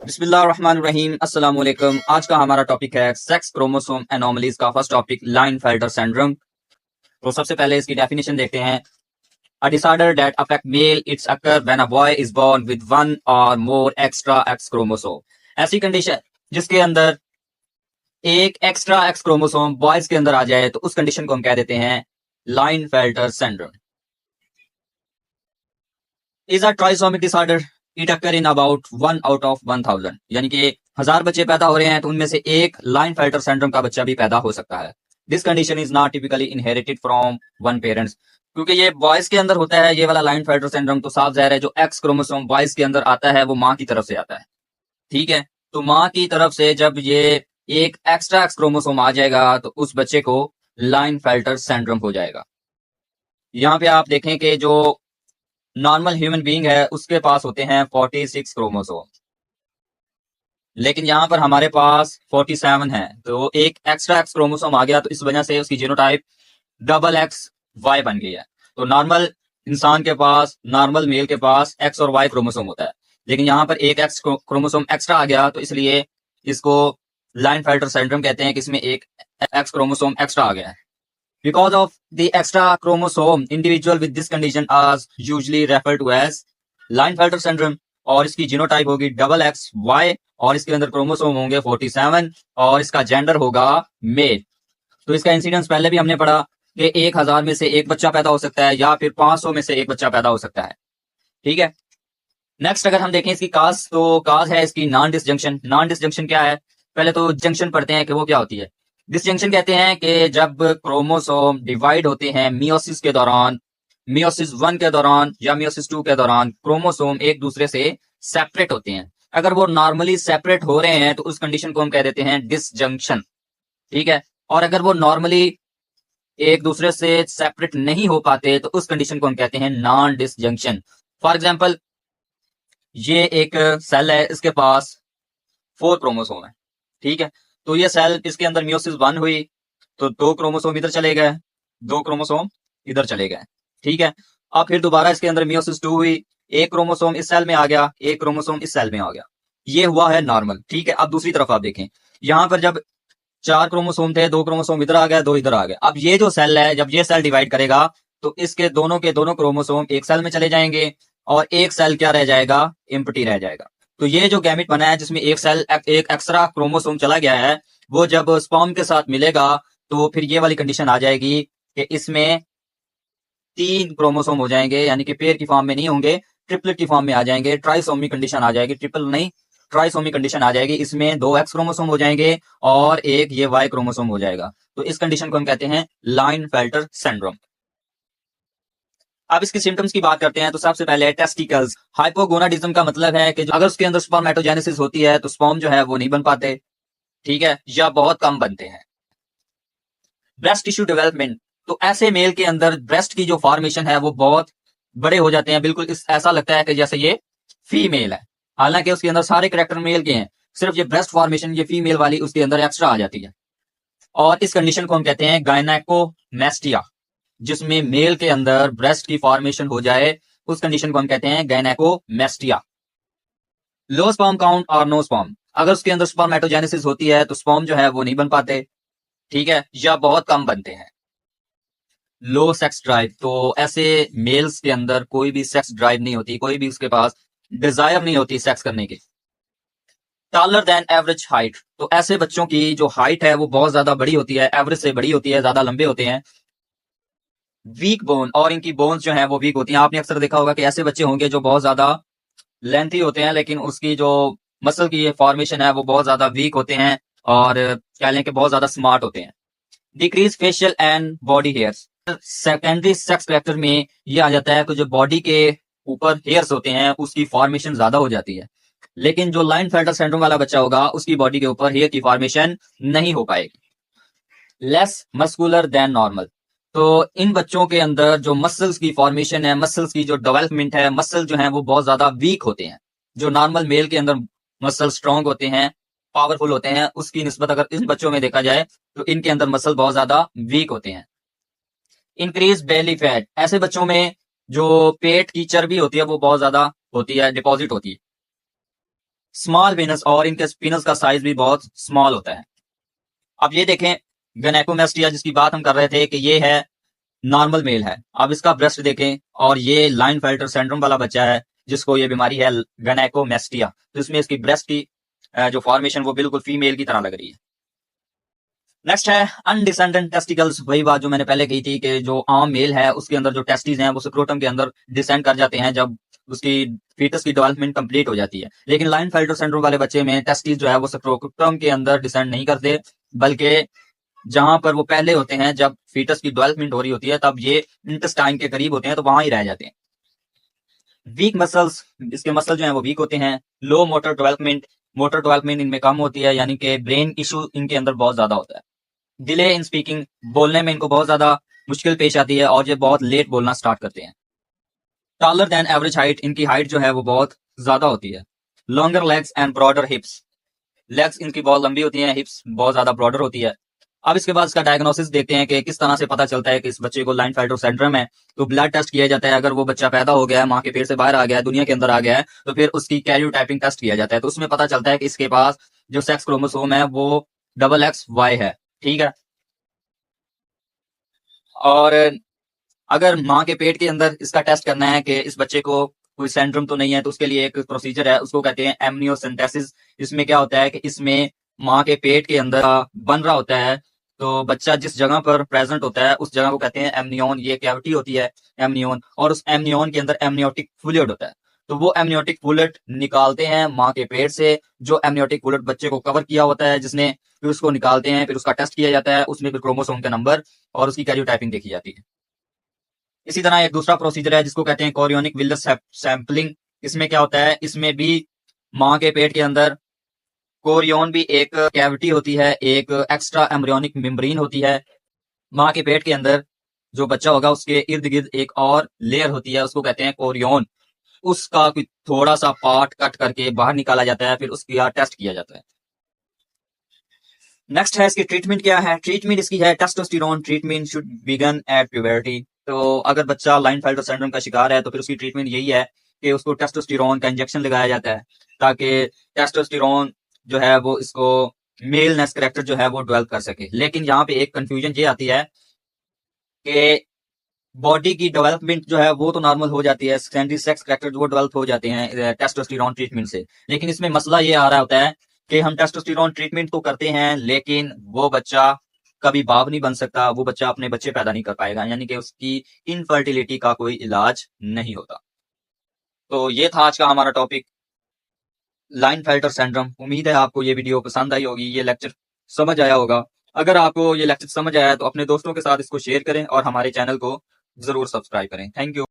बिस्मिल्लाहिर्रहमानिर्रहीम अस्सलाम वालेकुम। आज का हमारा टॉपिक है सेक्स क्रोमोसोम एनोमलीज का फर्स्ट टॉपिक लाइनफेल्टर सिंड्रोम। तो सबसे पहले इसकी डेफिनेशन देखते हैं। A disorder that affect male it's occur when a boy is born with one or more extra X chromosome. ऐसी कंडीशन जिसके अंदर एक एक्स्ट्रा एक्स क्रोमोसोम बॉयज के अंदर आ जाए तो उस कंडीशन को हम कह देते हैं Klinefelter syndrome. Is a trisomic disorder it occur in about 1 out of 1000, यानी कि 1000 बच्चे पैदा हो रहे हैं तो उनमें से एक लाइनफेल्टर सिंड्रोम का बच्चा भी पैदा हो सकता है। This condition is not typically inherited from one parents. क्योंकि ये बॉयज के अंदर होता है ये वाला लाइनफेल्टर सिंड्रोम, तो साफ जाहिर है जो एक्स क्रोमोसोम बॉयज के अंदर आता है वो माँ की तरफ से आता है। ठीक है, तो माँ की तरफ से जब ये एक एक्स्ट्रा एक्स क्रोमोसोम आ जाएगा तो उस बच्चे को लाइनफेल्टर सिंड्रोम हो जाएगा। यहाँ पे आप देखें कि जो नॉर्मल ह्यूमन बीइंग है उसके पास होते हैं 46 क्रोमोसोम, लेकिन यहाँ पर हमारे पास 47 है। तो एक एक्स्ट्रा एक्स क्रोमोसोम आ गया तो इस वजह से उसकी जीनोटाइप डबल एक्स वाई बन गई है। तो नॉर्मल इंसान के पास, नॉर्मल मेल के पास एक्स और वाई क्रोमोसोम होता है, लेकिन यहाँ पर एक एक्स क्रोमोसोम एक्स्ट्रा आ गया तो इसलिए इसको लाइनफेल्टर सिंड्रोम कहते हैं कि इसमें एक एक्स क्रोमोसोम एक्स्ट्रा आ गया है। Because of the extra chromosome, individual with this condition are usually referred to as Klinefelter syndrome, और इसकी जीनोटाइप होगी डबल एक्स वाई और इसके अंदर क्रोमोसोम होंगे 47 और इसका जेंडर होगा मेल। तो इसका इंसिडेंस पहले भी हमने पढ़ा कि 1000 में से एक बच्चा पैदा हो सकता है या फिर 500 में से एक बच्चा पैदा हो सकता है। ठीक है, नेक्स्ट अगर हम देखें इसकी काज, तो काज है इसकी नॉन डिसजंक्शन। नॉन डिसजंक्शन क्या है, पहले तो जंक्शन पढ़ते हैं कि वो क्या होती है। डिसजंक्शन कहते हैं कि जब क्रोमोसोम डिवाइड होते हैं मियोसिस के दौरान, मियोसिस 1 के दौरान या मियोसिस 2 के दौरान क्रोमोसोम एक दूसरे से सेपरेट होते हैं। अगर वो नॉर्मली सेपरेट हो रहे हैं तो उस कंडीशन को हम कह देते हैं डिसजंक्शन। ठीक है, और अगर वो नॉर्मली एक दूसरे से सेपरेट नहीं हो पाते तो उस कंडीशन को हम कहते हैं नॉन डिसजंक्शन। फॉर एग्जाम्पल, ये एक सेल है, इसके पास 4 क्रोमोसोम है। ठीक है, तो ये सेल, इसके अंदर मियोसिस 1 हुई तो 2 क्रोमोसोम इधर चले गए, 2 क्रोमोसोम इधर चले गए। ठीक है, अब फिर दोबारा इसके अंदर मियोसिस 2 हुई, एक क्रोमोसोम इस सेल में आ गया, एक क्रोमोसोम इस सेल में आ गया। ये हुआ है नॉर्मल। ठीक है, अब दूसरी तरफ आप देखें, यहां पर जब 4 क्रोमोसोम थे, 2 क्रोमोसोम इधर आ गया, 2 इधर आ गया। अब ये जो सेल है, जब ये सेल डिवाइड करेगा तो इसके दोनों के दोनों क्रोमोसोम एक सेल में चले जाएंगे और एक सेल क्या रह जाएगा, एम्प्टी रह जाएगा। तो ये जो गैमेट बना है जिसमें एक सेल, एक एक्स्ट्रा क्रोमोसोम चला गया है, वो जब स्पर्म के साथ मिलेगा तो फिर ये वाली कंडीशन आ जाएगी कि इसमें 3 क्रोमोसोम हो जाएंगे, यानी कि पेयर की फॉर्म में नहीं होंगे, ट्रिपलेट की फॉर्म में आ जाएंगे। ट्राइसोमी कंडीशन आ जाएगी, ट्रिपल नहीं ट्राइसोमी कंडीशन आ जाएगी। इसमें 2 एक्स क्रोमोसोम हो जाएंगे और एक ये वाई क्रोमोसोम हो जाएगा। तो इस कंडीशन को हम कहते हैं लाइनफेल्टर सिंड्रोम। अब इसके सिम्टम्स की बात करते हैं तो सबसे पहले टेस्टिकल्स हाइपोगोनाडिज्म का मतलब है कि अगर उसके अंदर स्पर्मेटोजेनेसिस होती है तो स्पर्म जो है वो नहीं बन पाते। ठीक है, या बहुत कम बनते हैं। ब्रेस्ट टिश्यू डेवलपमेंट, तो ऐसे मेल के अंदर ब्रेस्ट की जो फॉर्मेशन है वो बहुत बड़े हो जाते हैं, बिल्कुल ऐसा लगता है कि जैसे ये फीमेल है, हालांकि उसके अंदर सारे करेक्टर मेल के हैं, सिर्फ ये ब्रेस्ट फॉर्मेशन ये फीमेल वाली उसके अंदर एक्स्ट्रा आ जाती है। और इस कंडीशन को हम कहते हैं गायनेकोमेस्टिया, जिसमें मेल के अंदर ब्रेस्ट की फॉर्मेशन हो जाए उस कंडीशन को हम कहते हैं गायनेकोमेस्टिया। लो स्पर्म काउंट और नो स्पर्म, अगर उसके अंदर स्पर्मेटोजेनेसिस होती है तो स्पर्म जो है वो नहीं बन पाते। ठीक है, या बहुत कम बनते हैं। लो सेक्स ड्राइव, तो ऐसे मेल्स के अंदर कोई भी सेक्स ड्राइव नहीं होती, कोई भी उसके पास डिजायर नहीं होती सेक्स करने की। टॉलर देन एवरेज हाइट, तो ऐसे बच्चों की जो हाइट है वो बहुत ज्यादा बड़ी होती है, एवरेज से बड़ी होती है, ज्यादा लंबे होते हैं। वीक बोन, और इनकी बोन्स जो है वो वीक होती हैं। आपने अक्सर देखा होगा कि ऐसे बच्चे होंगे जो बहुत ज्यादा लेंथी होते हैं लेकिन उसकी जो मसल की फॉर्मेशन है वो बहुत ज्यादा वीक होते हैं और कह लें कि बहुत ज्यादा स्मार्ट होते हैं। Decrease facial and body hairs, secondary sex character में ये आ जाता है कि जो बॉडी के ऊपर हेयर्स होते हैं उसकी फॉर्मेशन ज्यादा हो जाती है, लेकिन जो लाइनफेल्टर सिंड्रोम वाला बच्चा होगा उसकी बॉडी के ऊपर हेयर की फॉर्मेशन नहीं हो पाएगी। लेस मस्कुलर देन नॉर्मल, तो इन बच्चों के अंदर जो मसल्स की फॉर्मेशन है, मसल्स की जो डेवलपमेंट है, मसल जो है वो बहुत ज्यादा वीक होते हैं। जो नॉर्मल मेल के अंदर मसल स्ट्रांग होते हैं, पावरफुल होते हैं, उसकी निस्बत अगर इन बच्चों में देखा जाए तो इनके अंदर मसल बहुत ज्यादा वीक होते हैं। इंक्रीज बेली फैट, ऐसे बच्चों में जो पेट की चर्बी होती है वो बहुत ज्यादा होती है, डिपॉजिट होती है। स्मॉल पेनिस और इनके पेनिस का साइज भी बहुत स्मॉल होता है। अब ये देखें गैनाकोमेस्टिया जिसकी बात हम कर रहे थे कि ये है नॉर्मल मेल है। अब इसका ब्रेस्ट देखें और ये लाइनफेल्टर सिंड्रोम वाला बच्चा है जिसको ये बीमारी है गैनाकोमेस्टिया। तो इसमें इसकी ब्रेस्ट की जो फॉर्मेशन वो बिल्कुल फीमेल की तरह लग रही है। नेक्स्ट है अनडिसेंडेंट टेस्टिकल्स। वही बात जो मैंने पहले कही थी कि जो आम मेल है उसके अंदर जो टेस्टिस हैं वो स्क्रोटम के अंदर डिसेंड कर जाते हैं जब उसकी फीटस की डेवलपमेंट कंप्लीट हो जाती है। लेकिन लाइनफेल्टर सिंड्रोम वाले बच्चे में टेस्टिस जो है वो स्क्रोटम के अंदर डिसेंड नहीं करते, बल्कि जहां पर वो पहले होते हैं जब फीटस की डेवलपमेंट हो रही होती है तब ये इंटेस्टाइन के करीब होते हैं, तो वहां ही रह जाते हैं। वीक मसल्स, इसके मसल जो है वो वीक होते हैं। लो मोटर डेवलपमेंट इनमें कम होती है, यानी कि ब्रेन इशू इनके अंदर बहुत ज्यादा होता है। डिले इन स्पीकिंग, बोलने में इनको बहुत ज्यादा मुश्किल पेश आती है और ये बहुत लेट बोलना स्टार्ट करते हैं। टॉलर देन एवरेज हाइट, इनकी हाइट जो है वो बहुत ज्यादा होती है। Longer legs and broader हिप्स, legs इनकी बहुत लंबी होती हैं, हिप्स बहुत ज्यादा ब्रॉडर होती है। अब इसके बाद इसका डायग्नोसिस देखते हैं कि किस तरह से पता चलता है कि इस बच्चे को लाइनफेल्टर सिंड्रोम है। तो ब्लड टेस्ट किया जाता है। अगर वो बच्चा पैदा हो गया है, माँ के पेट से बाहर आ गया है, दुनिया के अंदर आ गया है, तो फिर उसकी कैरियोटाइपिंग टेस्ट किया जाता है। तो उसमें पता चलता है कि इसके पास जो सेक्स क्रोमोसोम है वो XXY है। ठीक है। और अगर माँ के पेट के अंदर इसका टेस्ट करना है कि इस बच्चे को कोई सिंड्रोम तो नहीं है, तो उसके लिए एक प्रोसीजर है, उसको कहते हैं एमनियोसेंटेसिस। इसमें क्या होता है कि इसमें माँ के पेट के अंदर बन रहा होता है, तो बच्चा जिस जगह पर प्रेजेंट होता है उस जगह को कहते हैं एमनियोन। ये कैविटी होती है एमनियोन, और उस एमनियोन के अंदर एमनियोटिक फ्लूइड होता है। तो वो एमनियोटिक फ्लूइड निकालते हैं माँ के पेट से। जो एमनियोटिक फ्लूइड बच्चे को कवर किया होता है जिसने, फिर उसको निकालते हैं, फिर उसका टेस्ट किया जाता है, उसमें फिर क्रोमोसोम का नंबर और उसकी कैरियोटाइपिंग देखी जाती है। इसी तरह एक दूसरा प्रोसीजर है जिसको कहते हैं कोरियोनिक विलस सैंपलिंग। इसमें क्या होता है, इसमें भी माँ के पेट के अंदर कोरियोन भी एक कैविटी होती है, एक एक्स्ट्रा एम्ब्रियोनिक मेम्ब्रेन होती है। माँ के पेट के अंदर जो बच्चा होगा उसके इर्द गिर्द एक और लेयर होती है, उसको कहते हैं कोरियोन। उसका कोई थोड़ा सा पार्ट कट करके बाहर निकाला जाता है, फिर उसका टेस्ट किया जाता है। नेक्स्ट है इसकी ट्रीटमेंट क्या है। ट्रीटमेंट इसकी है testosterone treatment should begin at puberty. तो अगर बच्चा लाइनफेल्टर सिंड्रोम का शिकार है तो फिर उसकी ट्रीटमेंट यही है कि उसको टेस्टोस्टेरोन का इंजेक्शन लगाया जाता है, ताकि टेस्टोस्टेरोन जो है वो इसको मेलनेस कैरेक्टर जो है वो डेवलप कर सके। लेकिन यहाँ पे एक कंफ्यूजन ये आती है कि बॉडी की डेवलपमेंट जो है वो तो नॉर्मल हो जाती है, सेकेंडरी सेक्स कैरेक्टर जो वो डेवलप हो जाते हैं टेस्टोस्टेरोन ट्रीटमेंट से। लेकिन इसमें मसला ये आ रहा होता है कि हम टेस्टोस्टेरोन ट्रीटमेंट तो करते हैं, लेकिन वो बच्चा कभी बाप नहीं बन सकता, वो बच्चा अपने बच्चे पैदा नहीं कर पाएगा, यानी कि उसकी इनफर्टिलिटी का कोई इलाज नहीं होता। तो ये था आज का हमारा टॉपिक, लाइनफेल्टर सिंड्रोम। उम्मीद है आपको ये वीडियो पसंद आई होगी, ये लेक्चर समझ आया होगा। अगर आपको ये लेक्चर समझ आया तो अपने दोस्तों के साथ इसको शेयर करें और हमारे चैनल को जरूर सब्सक्राइब करें। Thank you.